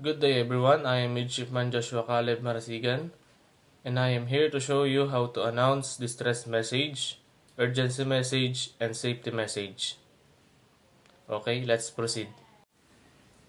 Good day everyone, I am Midshipman Joshua Caleb Marasigan, and I am here to show you how to announce distress message, urgency message, and safety message. Okay, let's proceed.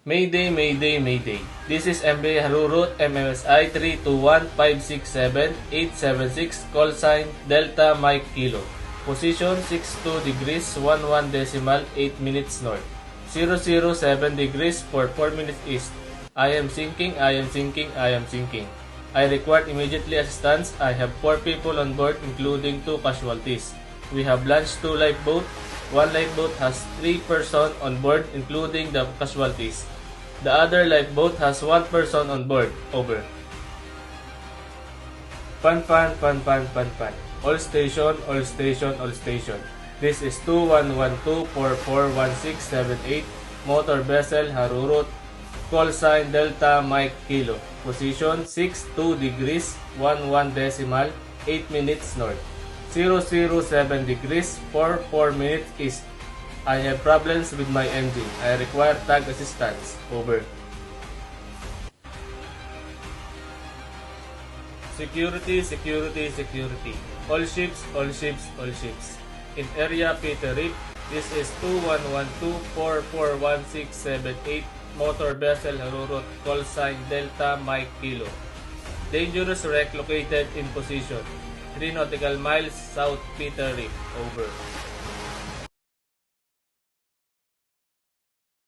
Mayday, Mayday, Mayday. This is MB Harurut MMSI 321567876, call sign Delta Mike Kilo. Position 62 degrees 11 decimal 8 minutes north. 007 degrees for 4 minutes east. I am sinking, I am sinking, I am sinking. I require immediately assistance. I have 4 people on board including 2 casualties. We have launched 2 lifeboats. One lifeboat has 3 persons on board including the casualties. The other lifeboat has 1 person on board. Over. Pan. All station, all station, all station. This is 2112441678, motor vessel Harurut, call sign Delta Mike Kilo. Position 62 degrees 11 decimal 8 minutes north. 007 degrees for 4 minutes east. I have problems with my engine. I require tug assistance. Over. Security, security, security. All ships, all ships, all ships. In area Peter Reef, this is 2112441678, motor vessel Harurut, call sign Delta Mike Kilo. Dangerous wreck located in position 3 nautical miles south Peter Reef. Over.